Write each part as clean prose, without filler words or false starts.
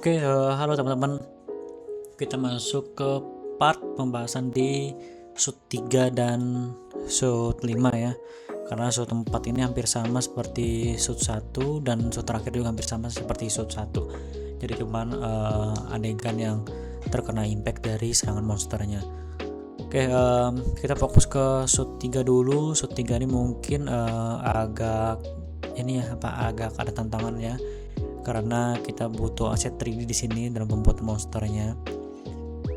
Halo teman-teman. Kita masuk ke part pembahasan di shoot 3 dan shoot 5 ya. Karena shoot 4 ini hampir sama seperti shoot 1 dan shoot terakhir juga hampir sama seperti shoot 1. Jadi cuman adegan yang terkena impact dari serangan monsternya. Kita fokus ke shoot 3 dulu. Shoot 3 ini mungkin agak ada tantangan ya. Karena kita butuh aset 3D di sini dalam membuat monsternya.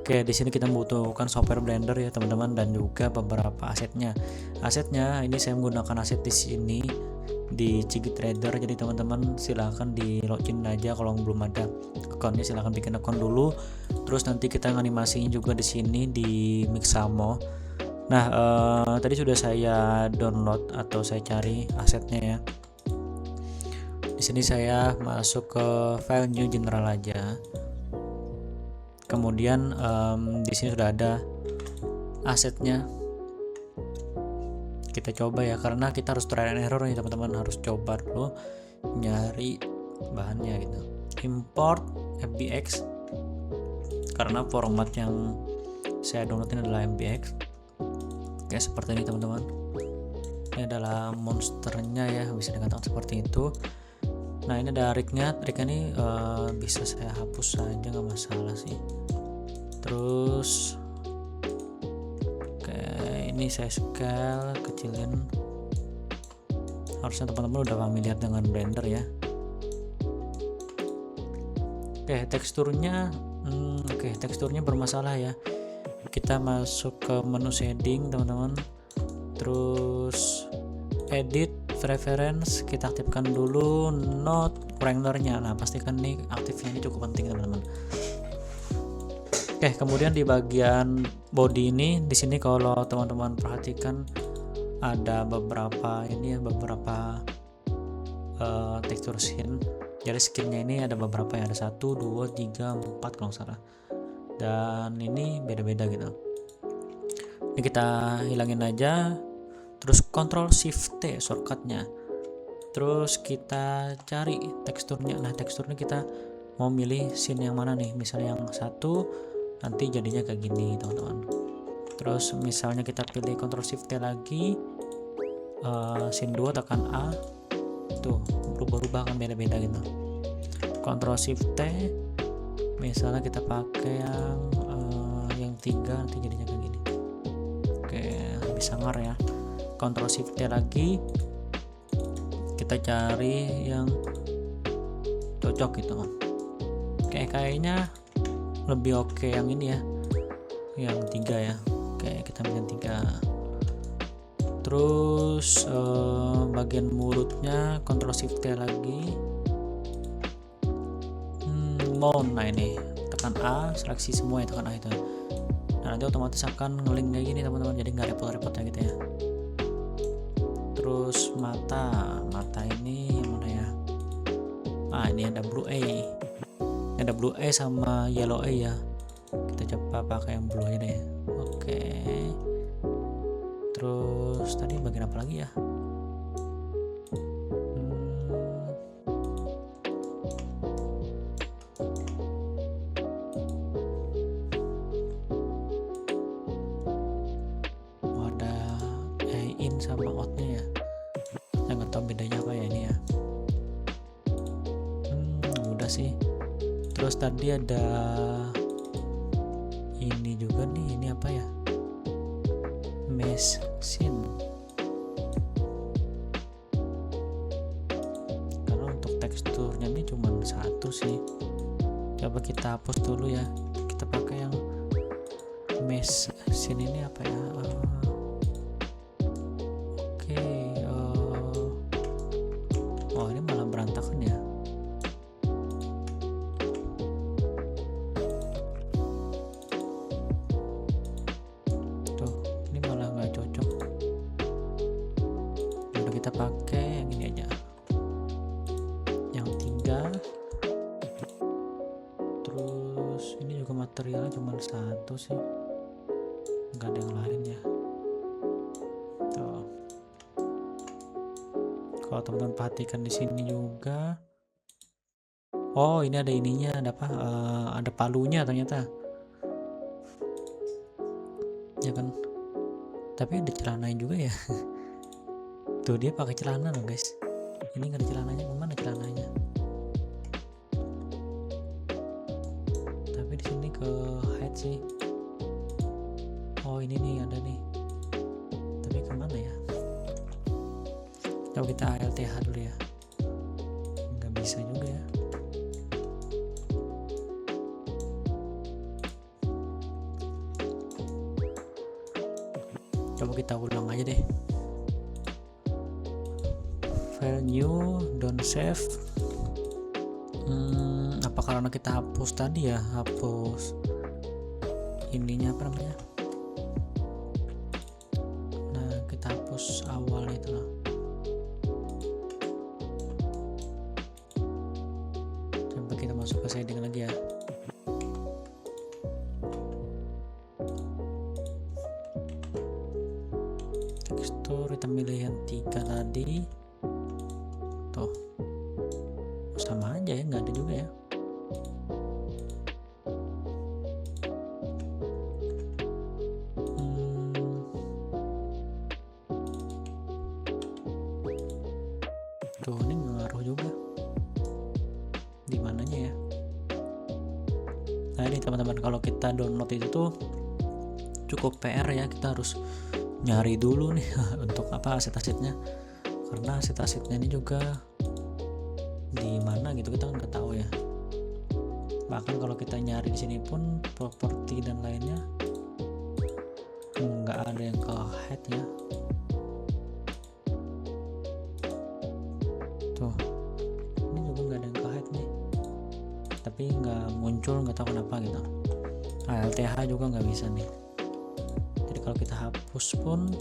Di sini kita membutuhkan software Blender ya teman-teman, dan juga beberapa asetnya. Asetnya ini saya menggunakan aset di sini di Cigit Trader. Jadi teman-teman silahkan di login aja kalau belum ada akunnya, silahkan bikin akun dulu. Terus nanti kita animasiin juga di sini di Mixamo. Nah, tadi sudah saya download atau saya cari asetnya ya. Di sini saya masuk ke file new general aja. Kemudian di sini sudah ada asetnya. Kita coba ya, karena kita harus trial and error nih teman-teman, harus coba dulu nyari bahannya gitu. Import FBX, karena format yang saya downloadin adalah MBX. Seperti ini teman-teman. Ini adalah monsternya ya, bisa dikatakan seperti itu. Nah, ini ada rignya ini bisa saya hapus saja, nggak masalah sih. Terus ini saya scale kecilin. Harusnya teman-teman udah familiar dengan Blender ya. Teksturnya teksturnya bermasalah ya. Kita masuk ke menu shading teman-teman, terus edit preference, kita aktifkan dulu node wrangler-nya. Nah, pastikan nih aktifnya, ini cukup penting teman-teman. Kemudian di bagian body ini, di sini kalau teman-teman perhatikan ada beberapa tekstur scene. Jadi skinnya ini ada beberapa ya, ada 1, 2, 3, 4 kalau nggak salah. Dan ini beda-beda gitu. Ini kita hilangin aja. Terus Ctrl Shift T shortcutnya. Terus kita cari teksturnya. Nah, teksturnya kita mau milih scene yang mana nih? Misalnya yang 1, nanti jadinya kayak gini teman-teman. Terus misalnya kita pilih Ctrl Shift T lagi, scene 2 tekan A, tuh berubah-ubah kan, beda-beda gitu. Ctrl Shift T, misalnya kita pakai yang 3, nanti jadinya kayak gini. Lebih sangar ya. Ctrl Shift T lagi, kita cari yang cocok gitu. Kayaknya lebih oke yang ini ya, yang 3 ya. Kita pilih 3. Terus bagian mulutnya Ctrl Shift T lagi, mount. Nah, ini tekan A, seleksi semua ya, tekan A itu. Nah, nanti otomatis akan ngelink kayak gini teman-teman, jadi nggak repot-repotnya gitu ya. Terus mata ini yang mana ya? Ini ada blue A sama yellow A ya. Kita coba pakai yang blue aja deh. Terus tadi bagian apa lagi ya? Ada in sama outnya ya. Saya nggak tahu bedanya apa ya ini ya. Mudah sih. Terus tadi ada ini juga nih, ini apa ya? Mesh scene. Karena untuk teksturnya ini cuma 1 sih. Coba kita hapus dulu ya. Kita pakai yang mesh scene ini apa ya? Ini malah berantakan ya. Ini malah nggak cocok. Udah, kita pakai yang ini aja, yang 3. Terus ini juga materialnya cuma 1 sih, nggak ada yang lain ya. Kalau teman-teman perhatikan di sini juga, Oh, ini ada ininya, ada apa? Ada palunya ternyata. Ya kan? Tapi ada celananya juga ya. Tuh dia pakai celana loh guys. Ini nggak ada celananya, kemana celananya? Tapi di sini ke head sih. Oh ini nih ada nih. Tapi kemana ya? Coba kita ALTH dulu ya. Nggak bisa juga ya. Coba kita ulang aja deh. File new, don't save. Apa karena kita hapus tadi ya? Hapus ininya apa namanya? Nah kita hapus awal itu loh. Coba kita masuk ke setting lagi ya. Tekstur kita pilih yang 3 tadi. Tuh sama aja ya, nggak ada juga ya. Tuh ini ngaruh juga di mananya ya. Nah ini teman-teman, kalau kita download itu tuh cukup PR ya, kita harus nyari dulu nih untuk apa aset-asetnya, karena aset-asetnya ini juga di mana gitu kita nggak tahu ya. Bahkan kalau kita nyari di sini pun properti dan lainnya nggak ada yang ke head ya. Tuh ini juga nggak ada yang ke head nih, tapi nggak muncul, nggak tahu kenapa gitu. ALTH juga nggak bisa nih. Jadi kalau kita hapus pun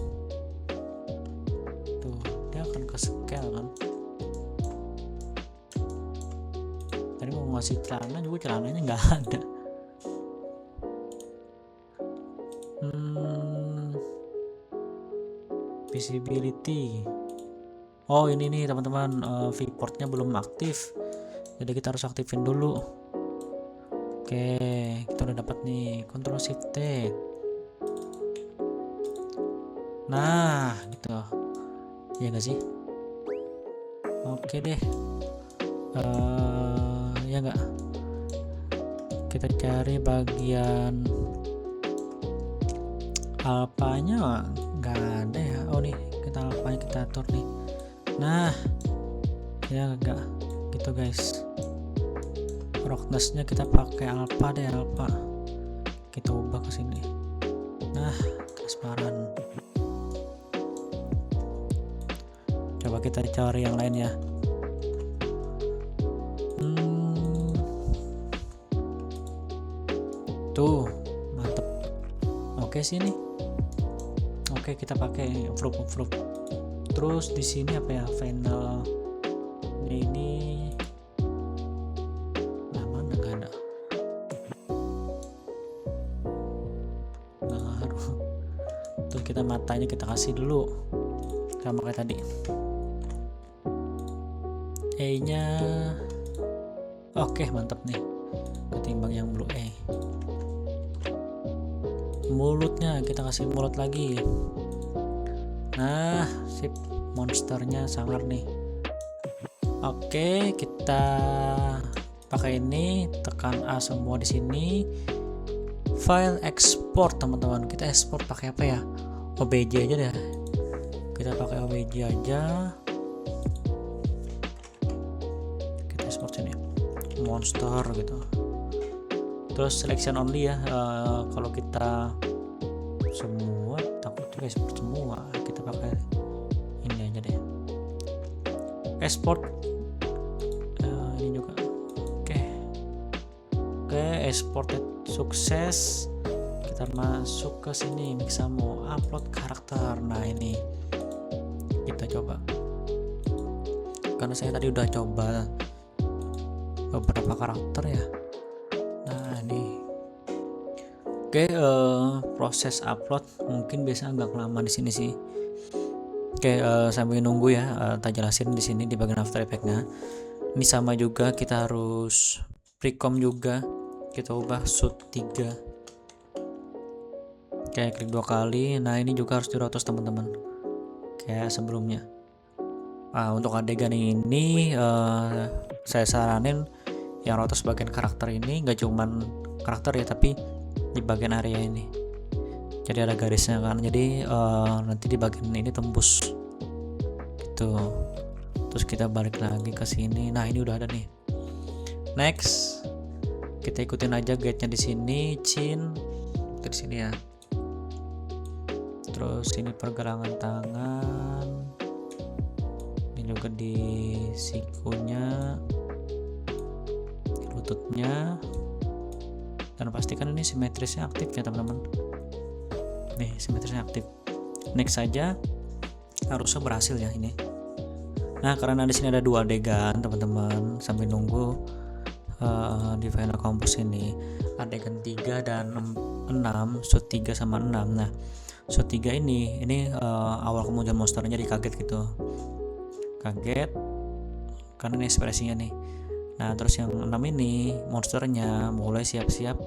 tuh dia akan ke scale kan. Tadi mau ngasih celana juga celananya nggak ada. Visibility. Oh ini nih teman-teman, viewportnya belum aktif, jadi kita harus aktifin dulu. Oke, kita udah dapat nih, Ctrl Shift T. Nah gitu ya nggak sih? Oke deh. Ya nggak, kita cari bagian alpanya, nggak ada ya. Oh nih kita alpanya kita atur nih. Nah ya nggak gitu guys, roughness-nya kita pakai alpha deh, alpha kita ubah ke sini. Nah transparan. Coba kita cari yang lain ya. Tuh mantep. Oke sini. Oke kita pakai improve. Terus di sini apa ya, final ini mana nggak ada, nggak ngaruh. Tuh kita matanya kita kasih dulu sama kayak tadi. E nya oke mantap nih, ketimbang yang blue E. Mulutnya kita kasih mulut lagi. Nah sip, monsternya sangar nih. Oke kita pakai ini, tekan A semua di sini. File export teman-teman, kita export pakai apa ya? OBJ aja deh. Kita pakai OBJ aja. Kita export sini monster gitu. Terus selection only ya. Kalau kita semua takutnya export semua, kita pakai ini aja deh, export. Ini juga oke, exported sukses. Kita masuk ke sini, Mixamo upload karakter. Nah ini kita coba, karena saya tadi udah coba beberapa karakter ya. Nah ini oke, proses upload mungkin biasa agak lama di sini sih. Oke, sambil nunggu ya, tak jelasin di sini di bagian After Effects-nya. Ini sama juga, kita harus precom juga, kita ubah shoot 3. Kayak klik 2 kali. Nah ini juga harus dirotos teman-teman, kayak sebelumnya. Untuk adegan ini saya saranin yang rotos bagian karakter ini, nggak cuman karakter ya, tapi di bagian area ini. Jadi ada garisnya kan, jadi nanti di bagian ini tembus gitu. Terus kita balik lagi ke sini. Nah ini udah ada nih. Next, kita ikutin aja guide-nya di sini, chin di sini ya. Terus ini pergelangan tangan, ini juga di sikunya, lututnya, dan pastikan ini simetrisnya aktif ya teman-teman. Nih simetrisnya aktif. Next saja, harusnya berhasil ya ini. Nah karena di sini ada 2 adegan teman-teman, sambil nunggu di final compose ini adegan 3 dan 6, shoot 3 sama 6. Nah shoot 3 ini awal kemunculan monsternya dikaget gitu, kaget karena ini ekspresinya nih. Nah terus yang 6 ini monsternya mulai siap-siap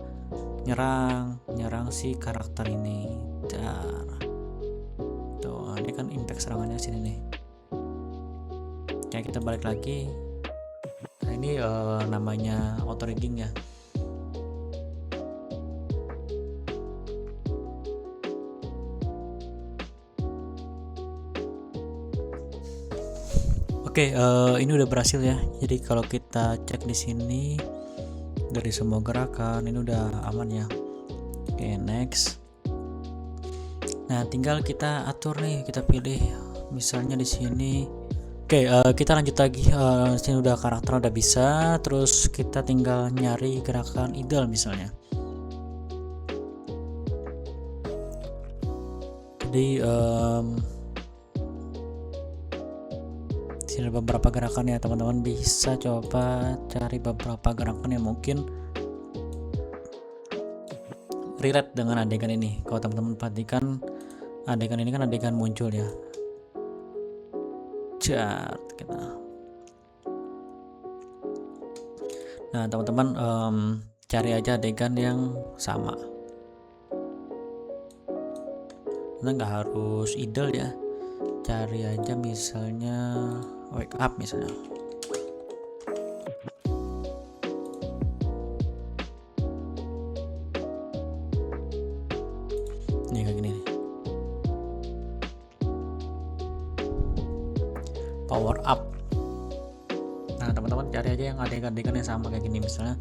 nyerang si karakter ini. Tuh ini kan impact serangannya sini nih. Kayak kita balik lagi. Nah ini namanya auto rigging ya. Oke, ini udah berhasil ya. Jadi kalau kita cek di sini dari semua gerakan ini udah aman ya. Oke, next. Nah, tinggal kita atur nih, kita pilih misalnya di sini. Oke, kita lanjut lagi. Sini udah karakter udah bisa, terus kita tinggal nyari gerakan ideal misalnya. Jadi sini ada beberapa gerakan ya teman-teman, bisa coba cari beberapa gerakan yang mungkin relate dengan adegan ini. Kalau teman-teman perhatikan adegan ini kan adegan muncul ya. Kita. Nah teman-teman cari aja adegan yang sama. Nah nggak harus ideal ya, cari aja misalnya wake up misalnya. Nih kayak gini nih. Power up. Nah teman-teman cari aja yang adegan-adegan yang sama kayak gini, misalnya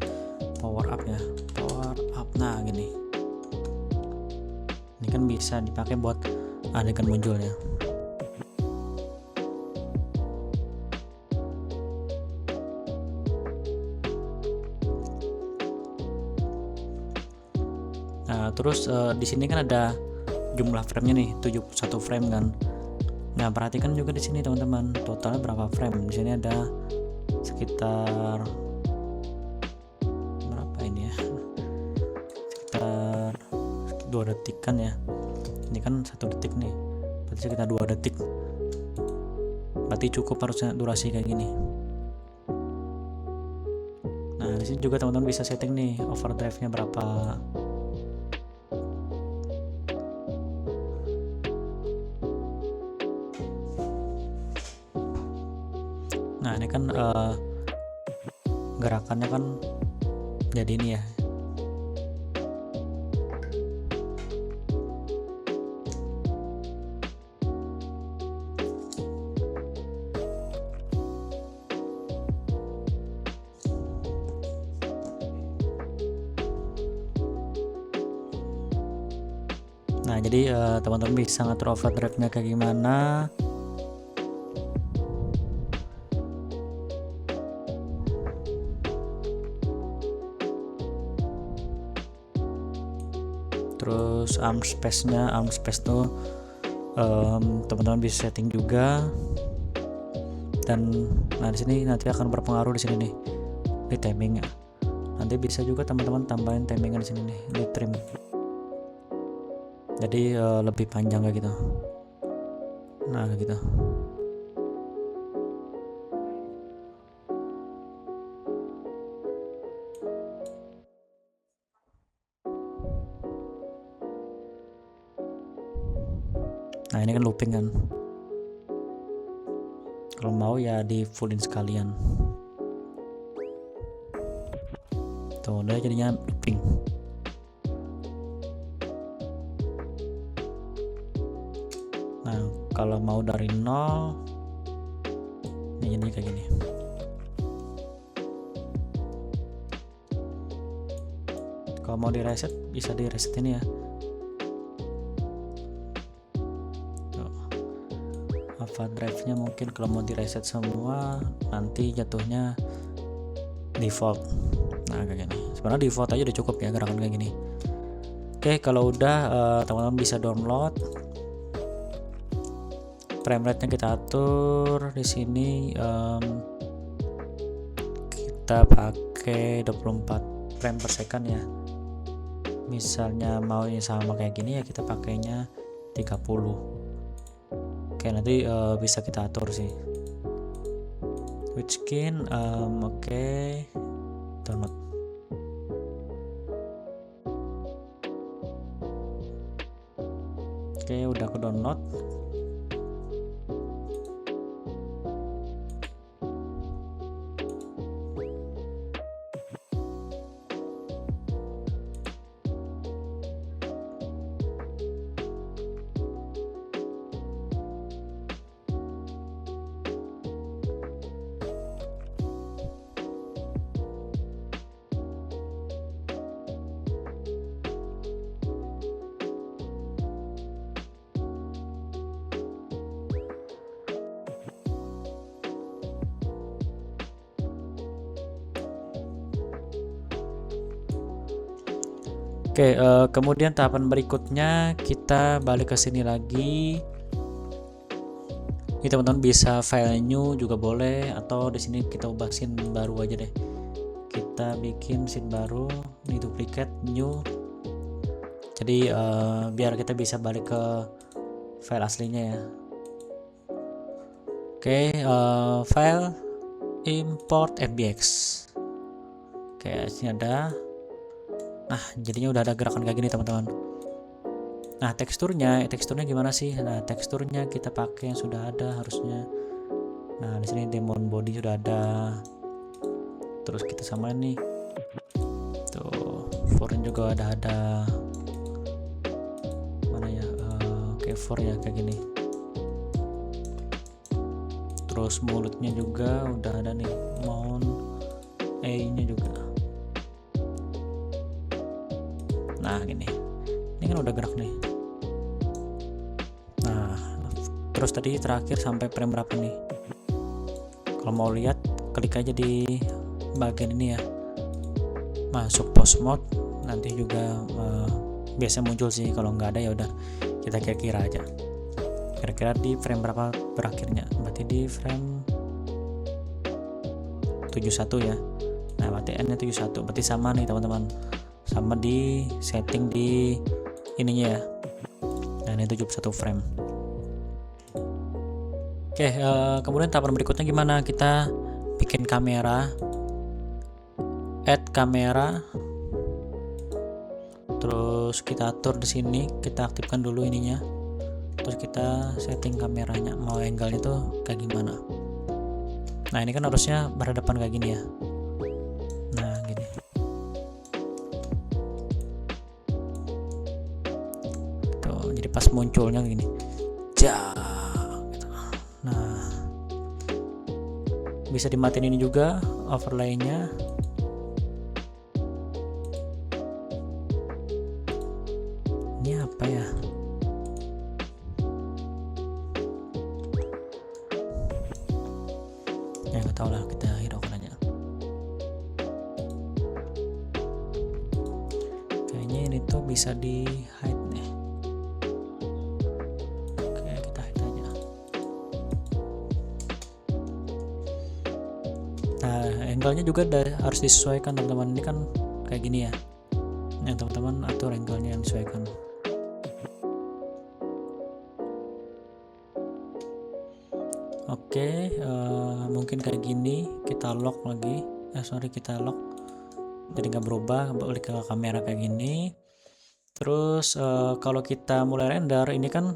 power up ya, power up. Nah gini, ini kan bisa dipakai buat adegan munculnya. Nah terus di sini kan ada jumlah framenya nih, 71 frame kan. Nah perhatikan juga di sini teman-teman, totalnya berapa frame. Di sini ada sekitar berapa ini ya, sekitar 2 detik kan ya. Ini kan 1 detik nih, berarti sekitar 2 detik. Berarti cukup harusnya durasi kayak gini. Nah di sini juga teman-teman bisa setting nih overdrive-nya berapa. Nah ini kan gerakannya kan jadi ini ya. Nah jadi teman-teman bisa ngatur overdrive-nya kayak gimana. Terus arm space tuh teman-teman bisa setting juga. Dan nah di sini nanti akan berpengaruh di sini nih di timingnya. Nanti bisa juga teman-teman tambahin timingnya di sini nih di trim. Jadi lebih panjang kayak gitu. Nah kayak gitu. wrapping kan. Kalau mau ya di fullin sekalian. Tuh udah jadinya wrapping. Nah kalau mau dari nol ini kayak gini. Kalau mau di reset bisa di reset ini ya. Hava drive-nya mungkin kalau mau di reset semua nanti jatuhnya default. Nah kayak gini. Sebenarnya default aja udah cukup ya gerakan kayak gini. Oke, kalau udah teman-teman bisa download. Frame rate-nya kita atur di sini, kita pakai 24 frame per second ya. Misalnya maunya sama kayak gini ya kita pakainya 30. Oke, nanti bisa kita atur sih. Which skin, oke, download. Oke, udah aku download. Oke, kemudian tahapan berikutnya kita balik ke sini lagi. Ini teman-teman bisa file new juga boleh, atau di sini kita ubah scene baru aja deh. Kita bikin scene baru, ini duplicate new. Jadi biar kita bisa balik ke file aslinya ya. Oke, file import fbx. Oke, sini ada. Nah jadinya udah ada gerakan kayak gini teman-teman. Nah teksturnya gimana sih? Nah teksturnya kita pakai yang sudah ada harusnya. Nah di sini demon body sudah ada. Terus kita samain nih. Tuh foreign juga ada. Mana ya? Oke, for ya kayak gini. Terus mulutnya juga udah ada nih. Mount A-nya juga. Nah gini, ini kan udah gerak nih. Nah terus tadi terakhir sampai frame berapa nih? Kalau mau lihat klik aja di bagian ini ya, masuk post mode, nanti juga biasa muncul sih. Kalau nggak ada ya udah kita kira-kira aja, kira-kira di frame berapa berakhirnya. Berarti di frame 71 ya. Nah berarti N nya 71, berarti sama nih teman-teman, sama di setting di ininya ya. Dan ini 71 frame. Oke, kemudian tahapan berikutnya gimana? Kita bikin kamera, add kamera, terus kita atur di sini, kita aktifkan dulu ininya, terus kita setting kameranya, mau angle itu kayak gimana. Nah ini kan harusnya berhadapan kayak gini ya. Nah gini. Jadi pas munculnya gini, nah bisa dimatiin ini juga overlay-nya. Ini apa ya? Ya nggak tahu lah, kita hiraukan aja. Kayaknya ini tuh bisa di hide nih. Angle-nya juga harus disesuaikan teman-teman. Ini kan kayak gini ya. Yang teman-teman atur angle-nya yang disesuaikan. Oke, mungkin kayak gini. Kita lock lagi. Kita lock. Jadi nggak berubah. Balik ke kamera kayak gini. Terus kalau kita mulai render, ini kan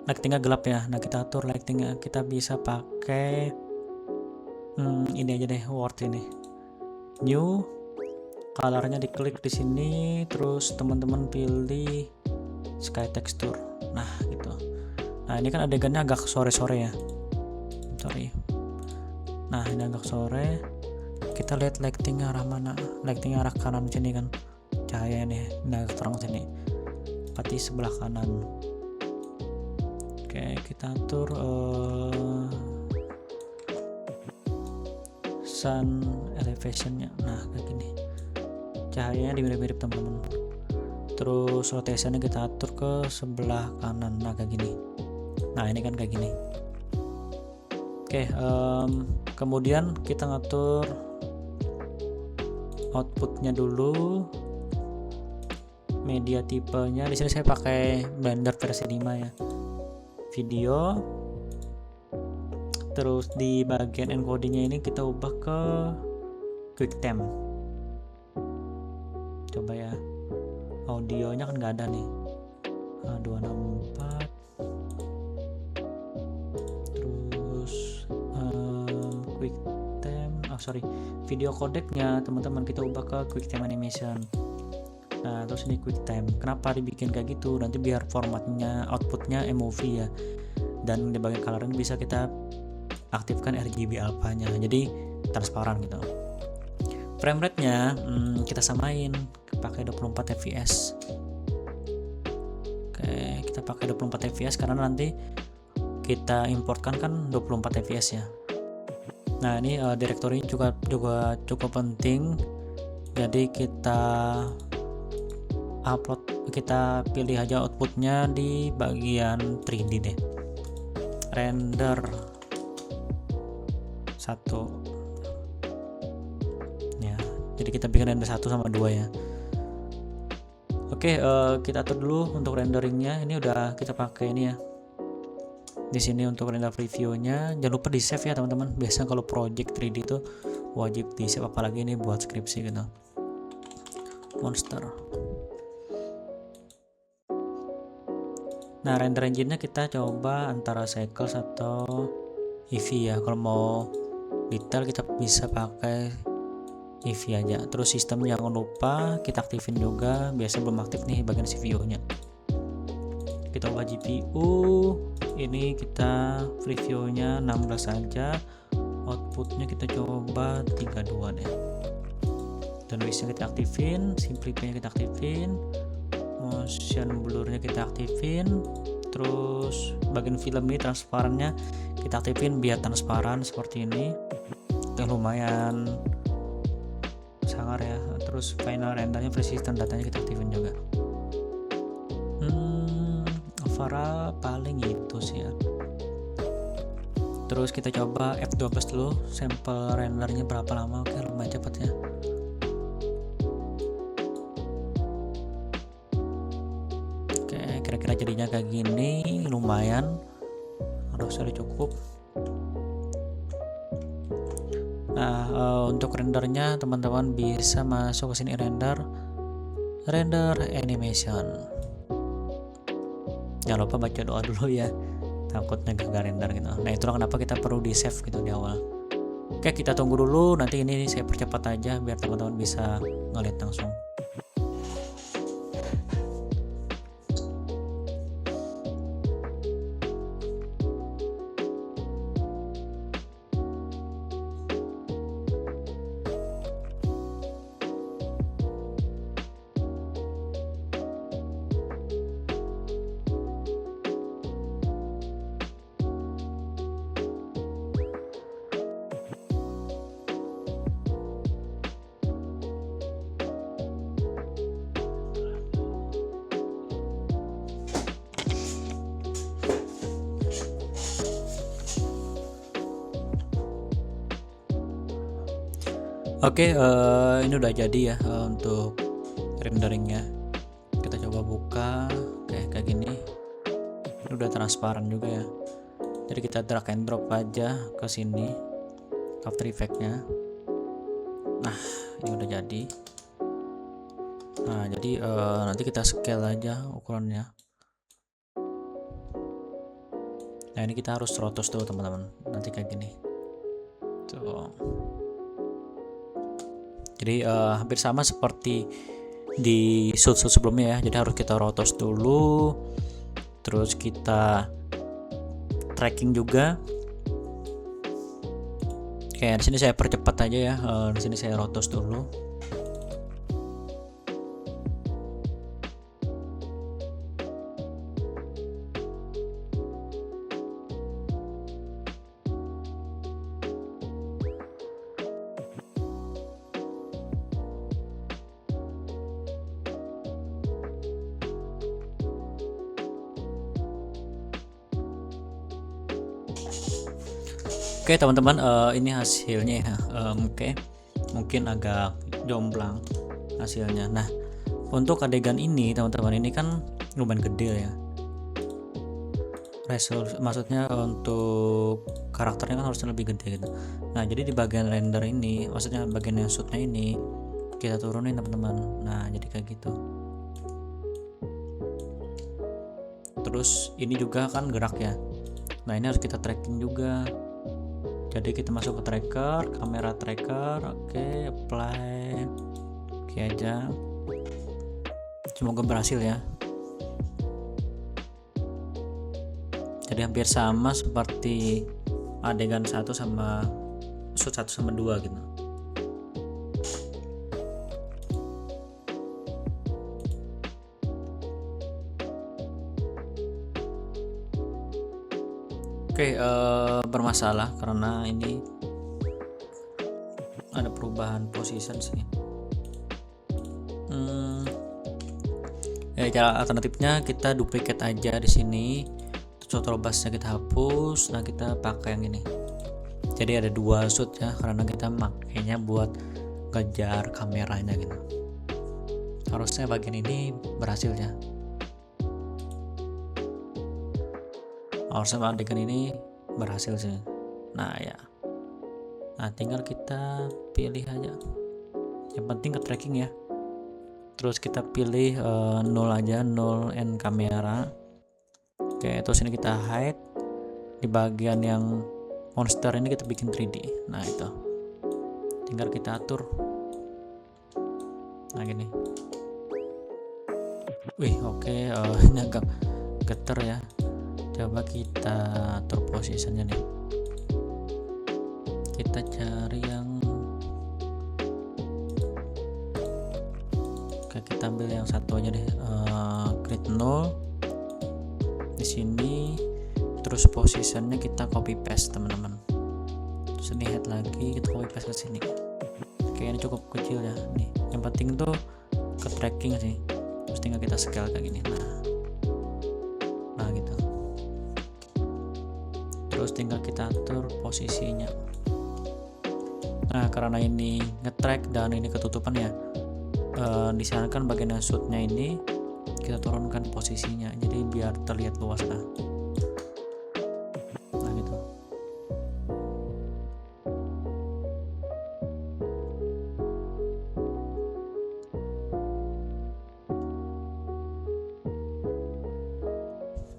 lightingnya gelap ya. Nah kita atur lightingnya, kita bisa pakai ini aja deh, word ini, new, colornya diklik di sini, terus teman-teman pilih sky texture. Nah gitu. Nah ini kan adegannya agak sore-sore ya, sorry. Nah ini agak sore, kita lihat lightingnya arah mana. Lightingnya arah kanan sini kan, cahaya nih, ini agak terang sini, berarti sebelah kanan. Oke, kita atur sun elevationnya. Nah kayak gini, cahayanya mirip-mirip teman-teman. Terus rotationnya kita atur ke sebelah kanan. Nah kayak gini. Nah ini kan kayak gini. Oke, kemudian kita ngatur outputnya dulu, media tipenya. Di sini saya pakai Blender versi 5 ya, video. Terus di bagian encodingnya ini kita ubah ke QuickTime. Coba ya, audionya kan nggak ada nih. 264. Terus QuickTime, video codecnya teman-teman kita ubah ke QuickTime Animation. Nah terus ini QuickTime, kenapa dibikin kayak gitu? Nanti biar formatnya, outputnya MOV ya, dan di bagian color ini bisa kita aktifkan RGB alphanya, jadi transparan gitu. Frame rate-nya kita samain pakai 24 fps. Oke, kita pakai 24 fps karena nanti kita importkan kan 24 fps ya. Nah ini directory juga cukup penting, jadi kita upload, kita pilih aja outputnya di bagian 3D deh, render 1 ya, jadi kita bikin render 1 sama 2 ya. Oke, kita atur dulu untuk renderingnya. Ini udah kita pakai ini ya, di sini untuk render previewnya. Jangan lupa di save ya teman-teman, biasanya kalau project 3D itu wajib di save, apalagi ini buat skripsi gitu. Monster. Nah render engine-nya kita coba antara Cycles atau Eevee ya. Kalau mau detail kita bisa pakai Eevee aja. Terus sistem jangan lupa kita aktifin juga, biasa belum aktif nih bagian CPU-nya. Kita ubah GPU, ini kita preview-nya 16 saja, outputnya kita coba 32 deh. Dan noise-nya kita aktifin, simplify-nya kita aktifin, motion blur-nya kita aktifin, terus bagian film ini transparannya kita aktifin biar transparan seperti ini. Itu lumayan sangar ya. Terus final rendernya persistent datanya kita aktifin juga. Overall paling itu sih ya. Terus kita coba F12 dulu, sampel rendernya berapa lama. Oke, lumayan cepat ya. Oke, kira-kira jadinya kayak gini, lumayan, harusnya cukup. Nah untuk rendernya teman-teman bisa masuk ke sini, render animation. Jangan lupa baca doa dulu ya, takutnya gagal render gitu. Nah itulah kenapa kita perlu di save gitu di awal. Oke, kita tunggu dulu, nanti ini saya percepat aja biar teman-teman bisa ngeliat langsung. Oke, ini udah jadi ya untuk renderingnya. Kita coba buka kayak gini. Ini udah transparan juga ya. Jadi kita drag and drop aja ke sini After Effects-nya. Nah, ini udah jadi. Nah, jadi nanti kita scale aja ukurannya. Nah ini kita harus rotos tuh teman-teman, nanti kayak gini tuh. Jadi hampir sama seperti di shoot sebelumnya ya. Jadi harus kita rotos dulu, terus kita tracking juga. Kayak di sini saya percepat aja ya. Di sini saya rotos dulu. Oke teman-teman, ini hasilnya ya. Oke, mungkin agak jomplang hasilnya. Nah untuk adegan ini teman-teman, ini kan lumayan gede ya. Maksudnya untuk karakternya kan harusnya lebih gede gitu. Nah jadi di bagian render ini, maksudnya bagian yang shootnya ini kita turunin teman-teman. Nah jadi kayak gitu. Terus ini juga kan gerak ya. Nah ini harus kita tracking juga. Jadi kita masuk ke tracker, kamera tracker, oke, apply, oke aja. Semoga berhasil ya. Jadi hampir sama seperti adegan 1 sama shoot 1 sama 2 gitu. Oke, bermasalah karena ini ada perubahan position sih. Ya, cara alternatifnya kita duplicate aja di sini. Throttle busnya kita hapus. Nah kita pakai yang ini. Jadi ada 2 shoot ya, karena kita makainya buat ngejar kameranya gitu. Harusnya bagian ini berhasil ya. Harusnya adegan ini berhasil sih. Nah ya, nah tinggal kita pilih aja, yang penting ke tracking ya. Terus kita pilih 0 aja, 0 and kamera. Oke, terus ini kita hide. Di bagian yang monster ini kita bikin 3D. Nah itu tinggal kita atur. Nah gini. Wih oke, ini agak geter ya. Coba kita atur posisinya nih. Kita cari yang, oke kita ambil yang satu aja deh, grid 0 di sini. Terus posisinya kita copy paste teman-teman. Terus ini head lagi, kita copy paste ke sini. Oke ini cukup kecil ya nih. Yang penting tuh ke tracking sih. Terus tinggal kita scale kayak gini. Nah gitu. Terus tinggal kita atur posisinya. Nah karena ini nge-track dan ini ketutupan ya, disarankan bagian yang shootnya ini kita turunkan posisinya, jadi biar terlihat luas lah. Nah gitu.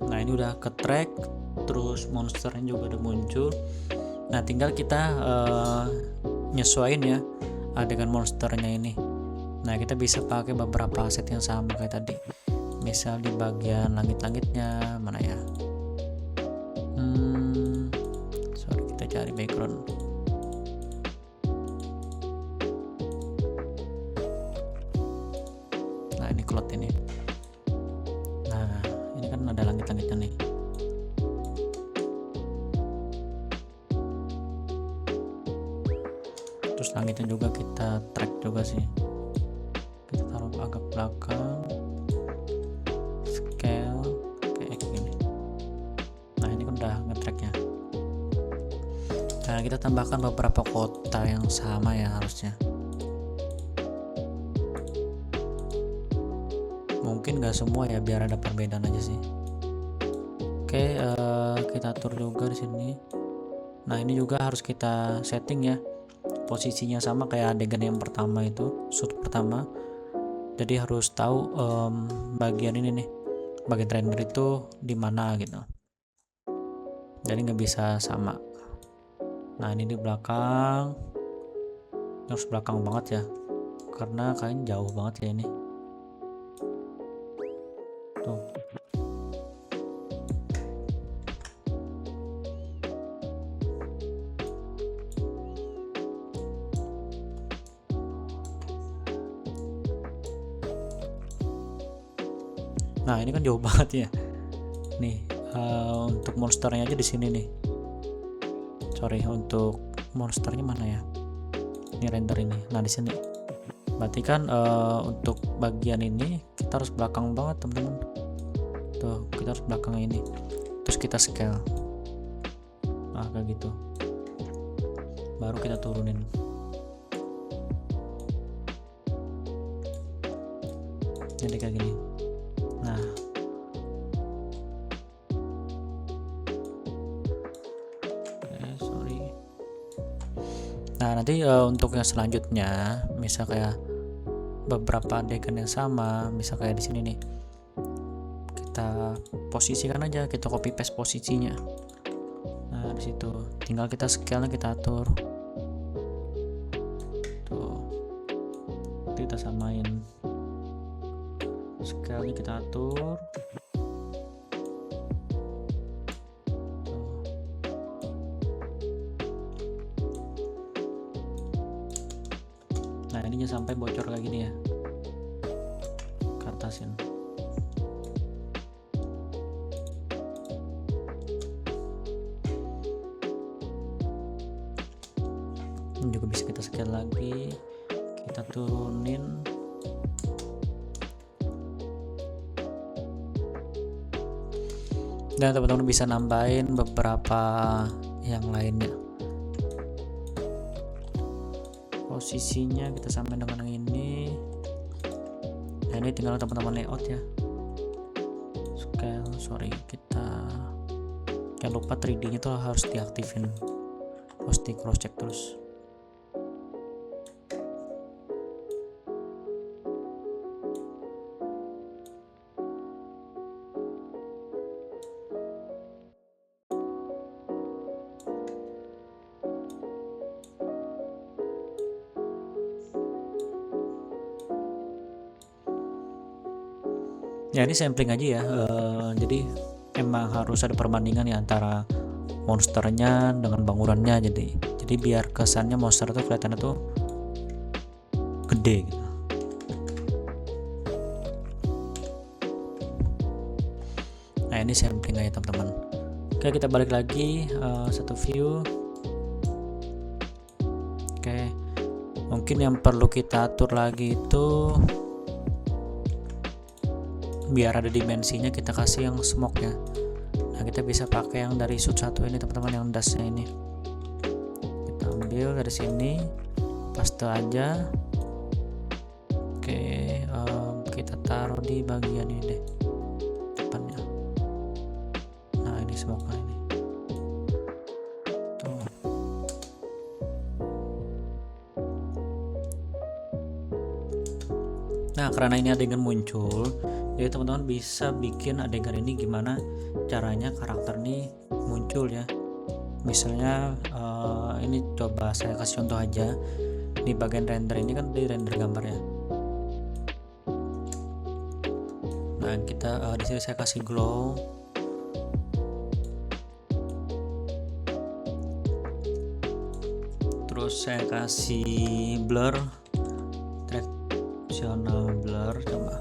Nah ini udah ke-track, terus monsternya juga udah muncul. Nah tinggal kita nyesuaiin ya adegan monsternya ini. Nah kita bisa pakai beberapa aset yang sama kayak tadi. Misal di bagian langit-langitnya mana ya, sorry kita cari background. Nah ini cloud ini. Nah ini kan ada langit-langitnya nih. Terus langitnya juga kita track juga sih, kita taruh agak belakang, scale kayak gini. Nah ini kan udah nge-tracknya. Nah kita tambahkan beberapa kota yang sama ya harusnya. Mungkin nggak semua ya, biar ada perbedaan aja sih. Oke, kita atur juga di sini. Nah ini juga harus kita setting ya, posisinya sama kayak adegan yang pertama itu, shoot pertama. Jadi harus tahu bagian ini nih, bagian render itu di mana gitu. jadi nggak bisa sama. Nah ini di belakang, ini harus belakang banget ya, karena kayaknya jauh banget ya ini tuh. Nah ini kan jauh banget ya nih. Untuk monsternya aja di sini nih, sorry, untuk monsternya mana ya, ini render ini. Nah di sini berarti kan untuk bagian ini kita harus belakang banget teman-teman tuh, kita harus belakang ini, terus kita scale. Nah kayak gitu, baru kita turunin. Jadi kayak gini. Nah sorry. Nah nanti untuk yang selanjutnya, misal kayak beberapa adegan yang sama, misal kayak di sini nih, kita posisikan aja, kita copy paste posisinya. Nah di situ tinggal kita scale, kita atur tuh, kita samain scale, kita atur tuh. Nah ini jangan sampai bocor kayak gini ya, ke atasin. Ini juga bisa kita scale lagi, kita turunin. Dan teman-teman bisa nambahin beberapa yang lainnya. Posisinya kita samain dengan yang ini. Nah ini tinggal teman-teman layout ya, scale, sorry, kita jangan lupa 3D nya tuh harus diaktifin, harus di cross check terus. Ya ini sampling aja ya, jadi emang harus ada perbandingan ya antara monsternya dengan bangunannya, jadi biar kesannya monster itu kelihatannya tuh gede gitu. Nah ini sampling aja teman-teman. Oke kita balik lagi satu view. Oke mungkin yang perlu kita atur lagi itu biar ada dimensinya, kita kasih yang smoke ya. Nah kita bisa pakai yang dari shoot 1 ini teman-teman, yang dashnya ini kita ambil dari sini, paste aja. Oke kita taruh di bagian ini deh depannya. Nah ini smoke ini tuh. Nah karena ini adegan muncul, jadi teman-teman bisa bikin adegan ini gimana caranya karakter ini muncul ya. Misalnya ini coba saya kasih contoh aja di bagian render ini, kan di render gambar ya. Nah kita di sini saya kasih glow, terus saya kasih blur, traditional blur. Coba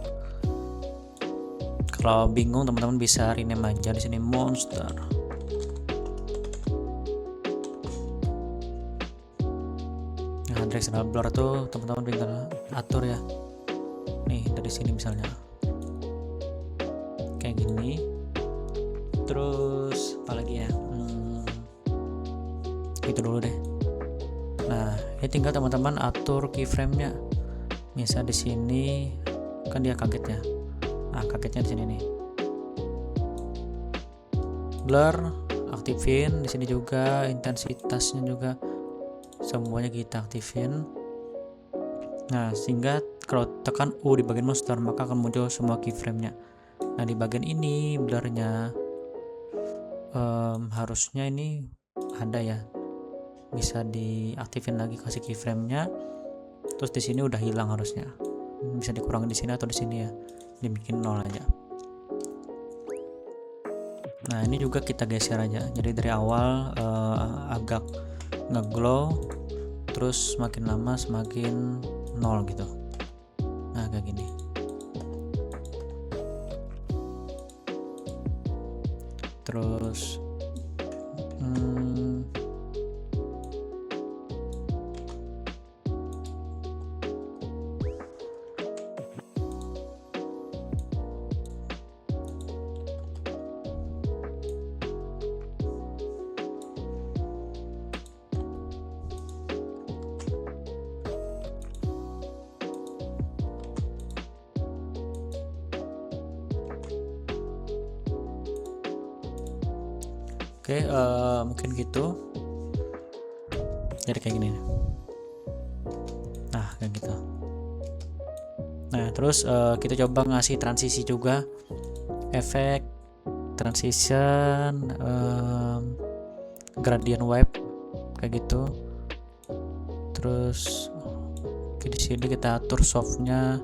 kalau bingung teman-teman bisa rename aja di sini monster. Nah directional blur tuh teman-teman tinggal atur ya, nih dari sini misalnya kayak gini. Terus apalagi ya, itu dulu deh. Nah ini tinggal teman-teman atur keyframe-nya. Misal di sini kan dia kaget ya. Nah kagetnya di sini nih. Blur aktifin, di sini juga intensitasnya juga semuanya kita aktifin. Nah sehingga kalau tekan U di bagian monster maka akan muncul semua keyframe-nya. Nah di bagian ini blurnya harusnya ini ada ya, bisa diaktifin lagi, kasih keyframe-nya, terus di sini udah hilang harusnya. Bisa dikurangin di sini atau di sini ya, dibikin 0 aja. Nah ini juga kita geser aja, jadi dari awal agak ngeglow, terus semakin lama semakin 0 gitu. Nah kayak gini. Terus oke, mungkin gitu. Jadi kayak gini. Nah kayak gitu. Nah terus kita coba ngasih transisi juga, efek, transition, gradient wave kayak gitu. Terus di sini kita atur softnya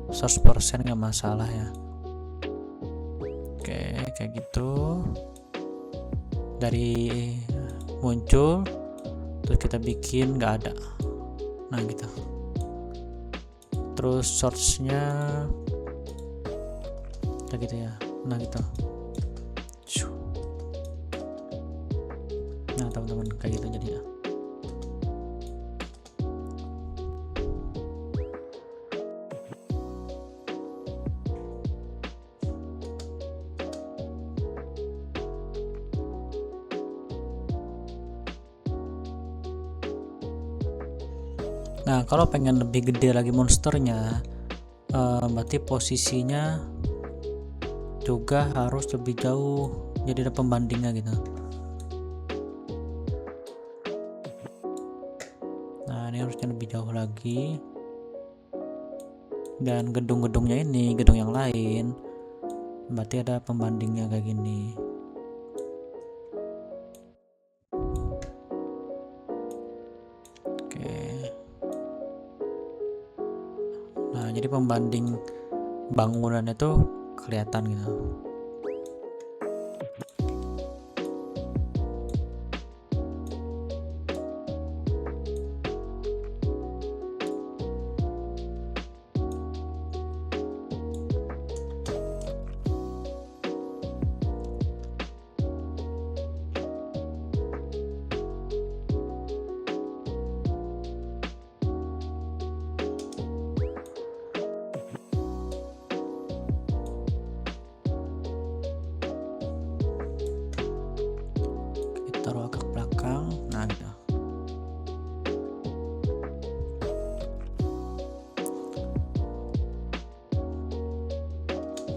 100% nggak masalah ya. Oke kayak gitu. Dari muncul terus kita bikin nggak ada, nah gitu. Terus source-nya kayak gitu ya, nah gitu. Nah teman-teman kayak gitu jadinya. Nah kalau pengen lebih gede lagi monsternya, berarti posisinya juga harus lebih jauh, jadi ada pembandingnya gitu. Nah ini harusnya lebih jauh lagi, dan gedung-gedungnya ini gedung yang lain berarti ada pembandingnya kayak gini. Oke, nah jadi pembanding bangunan itu kelihatan gitu. Taruh agak belakang, nah gitu.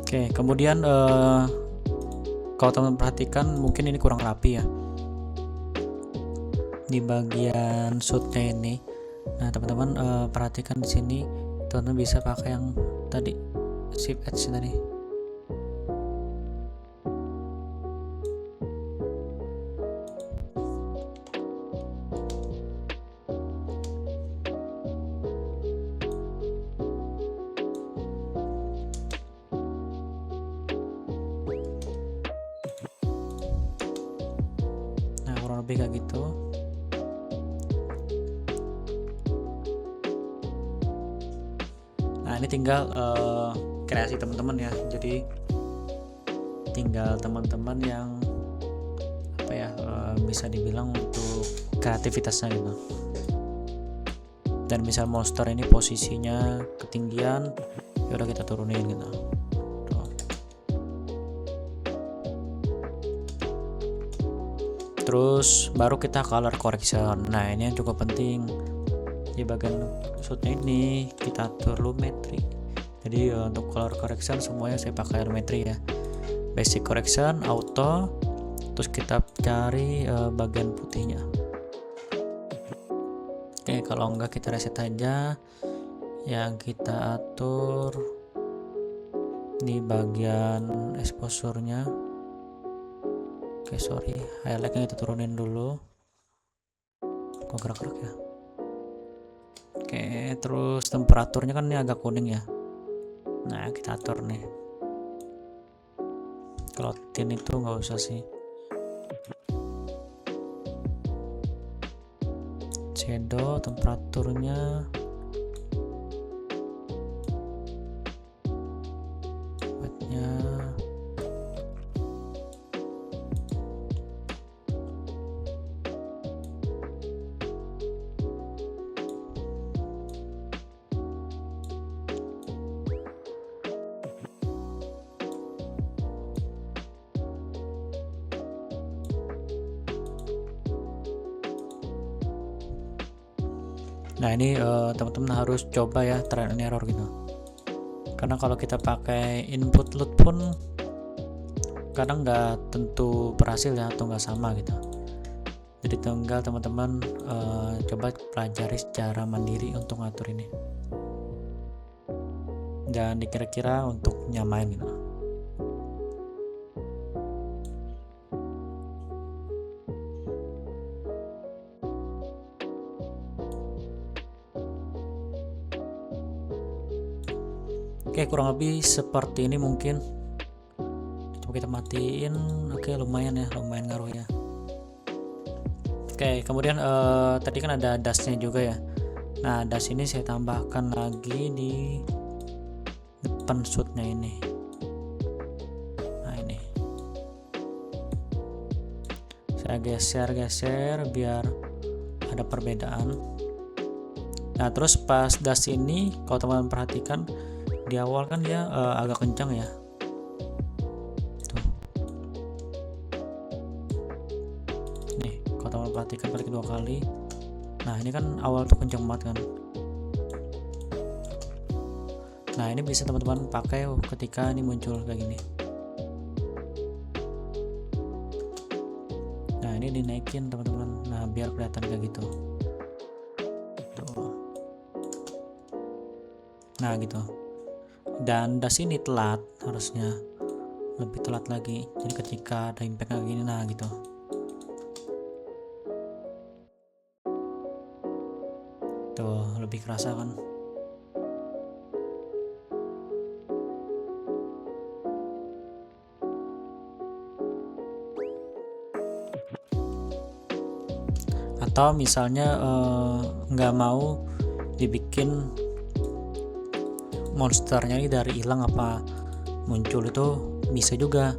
Oke, kemudian kalau teman-teman perhatikan mungkin ini kurang rapi ya di bagian shootnya ini. Nah teman-teman perhatikan di sini, teman-teman bisa pakai yang tadi shift edge tadi. Nah kurang lebih kayak gitu. Nah ini tinggal kreasi teman-teman ya, jadi tinggal teman-teman yang apa ya, bisa dibilang untuk kreativitasnya gitu. Dan misal monster ini posisinya ketinggian, ya udah kita turunin gitu. Terus baru kita color correction. Nah ini yang cukup penting, di bagian shootnya ini kita atur lumetri. Jadi untuk color correction semuanya saya pakai lumetri ya, basic correction, auto, terus kita cari bagian putihnya. Oke, kalau enggak kita reset aja. Yang kita atur di bagian exposure-nya, Oke, sorry, highlightnya kita turunin dulu. Kok gerak-gerak ya? Oke, terus temperaturnya kan ini agak kuning ya. Nah, kita atur nih. Kalau tint itu nggak usah sih. Shadow temperaturnya white-nya nah ini teman-teman harus coba ya, trial and error gitu, karena kalau kita pakai input LUT pun kadang nggak tentu berhasil ya, atau nggak sama gitu. Jadi tinggal teman-teman coba pelajari secara mandiri untuk ngatur ini dan dikira-kira untuk nyamain gitu. Oke, kurang lebih seperti ini mungkin. Coba kita matiin. Oke, lumayan ya, lumayan ngaruh ya. Oke, kemudian tadi kan ada dashnya juga ya. Nah, dash ini saya tambahkan lagi di depan shootnya ini. Nah, ini saya geser-geser biar ada perbedaan. Nah, terus pas dash ini kalau teman-teman perhatikan di awal kan dia agak kencang ya. Tuh. Nih, kalau teman-teman perhatikan balik 2 kali. Nah, ini kan awal tuh kencang banget kan. Nah, ini bisa teman-teman pakai ketika ini muncul kayak gini. Nah, ini dinaikin teman-teman. Nah, biar kelihatan kayak gitu. Tuh. Nah, gitu. Dan dash ini telat, harusnya lebih telat lagi. Jadi ketika ada impact kayak gini, nah gitu. Tuh, lebih kerasa kan. Atau misalnya nggak mau dibikin monsternya ini dari hilang apa muncul, itu bisa juga.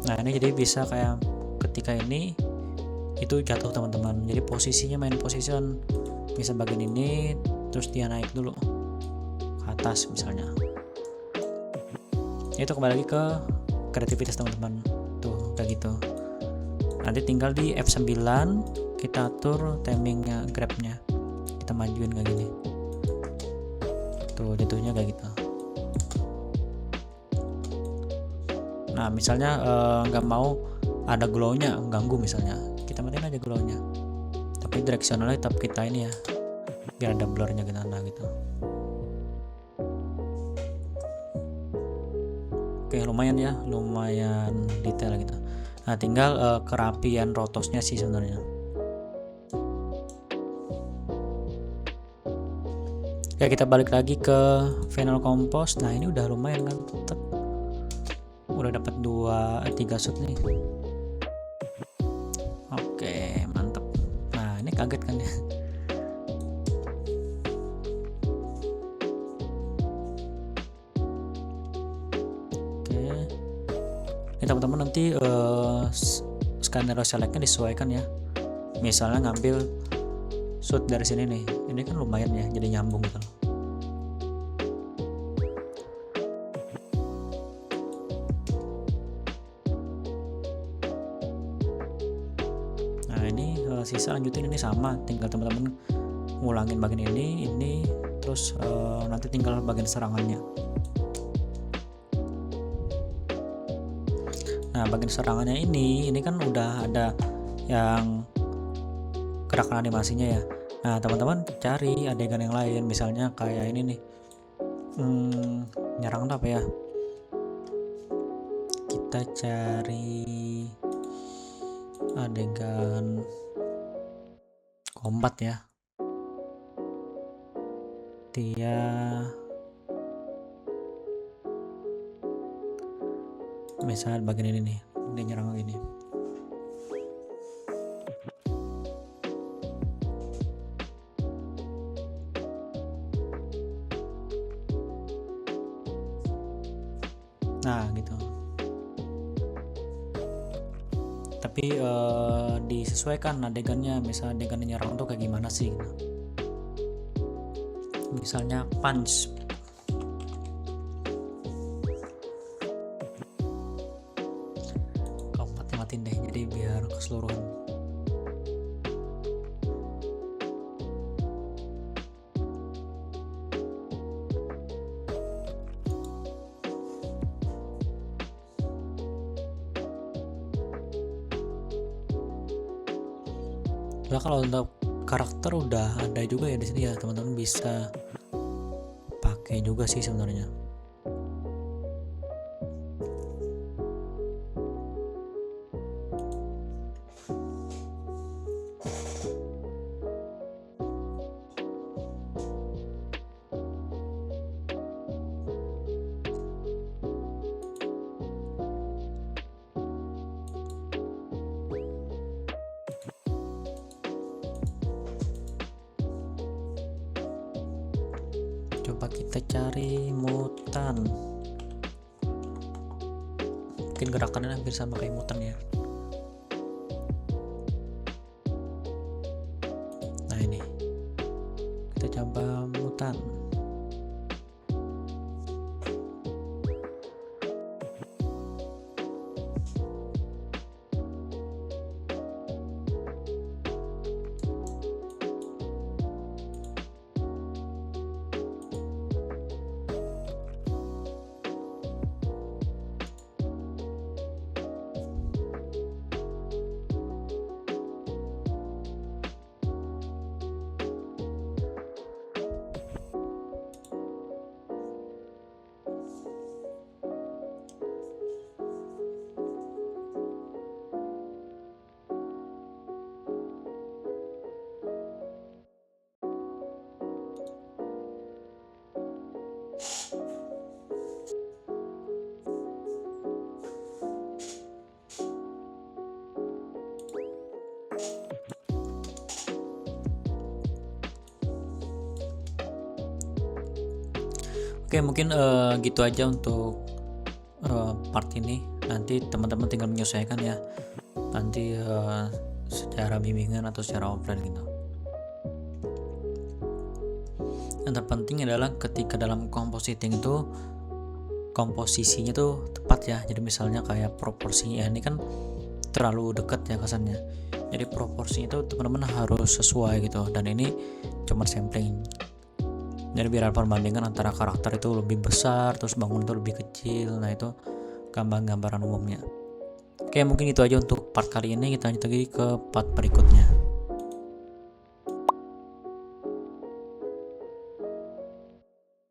Nah, ini jadi bisa kayak ketika ini itu jatuh teman-teman, jadi posisinya main position, bisa bagian ini terus dia naik dulu ke atas misalnya. Itu kembali lagi ke kreativitas teman-teman tuh, kayak gitu. Nanti tinggal di F9 kita atur timingnya, grabnya kita majuin kayak gini. Tuh, jatuhnya kayak gitu. Nah, misalnya nggak mau ada glownya ganggu, misalnya kita matiin aja glownya, tapi directionalnya tetap kita ini ya, biar ada blurnya gitu. Nah, gitu. Oke, lumayan ya, lumayan detail gitu. Nah, tinggal kerapian rotosnya sih sebenarnya. Ya, kita balik lagi ke final compose. Nah, ini udah lumayan kan, tetap udah dapat 3 shot nih. Oke, mantap. Nah, ini kaget kan ya. Oke, ini teman-teman nanti skenario selectnya disesuaikan ya. Misalnya ngambil shoot dari sini nih, ini kan lumayan ya, jadi nyambung gitu. Nah, ini sisa lanjutin ini sama, tinggal teman-teman ngulangin bagian ini terus nanti tinggal bagian serangannya. Nah, bagian serangannya ini kan udah ada yang gerakan animasinya ya. Nah, teman-teman cari adegan yang lain, misalnya kayak ini nih, nyerang apa ya, kita cari adegan combat ya. Dia misalnya bagian ini nih, dia nyerang gini. Nah gitu. Tapi disesuaikan adegannya, misalnya adegan nyerang tuh kayak gimana sih gitu. Misalnya punch, kamu matiin deh jadi biar keseluruhan. Nah, kalau untuk karakter udah ada juga ya di sini ya, teman-teman bisa pakai juga sih sebenarnya. Coba kita cari mutan. Mungkin gerakannya hampir sama kayak mutan ya. Nah ini, kita coba mutan. Oke, mungkin gitu aja untuk part ini. Nanti teman-teman tinggal menyesuaikan ya. Nanti secara bimbingan atau secara offline gitu. Yang terpenting adalah ketika dalam compositing itu komposisinya tuh tepat ya. Jadi misalnya kayak proporsinya ini kan terlalu dekat ya kesannya. Jadi proporsinya itu teman-teman harus sesuai gitu. Dan ini cuma sampling. Jadi biar perbandingan antara karakter itu lebih besar, terus bangun itu lebih kecil. Nah itu gambaran umumnya. Oke, mungkin itu aja untuk part kali ini. Kita lanjut lagi ke part berikutnya.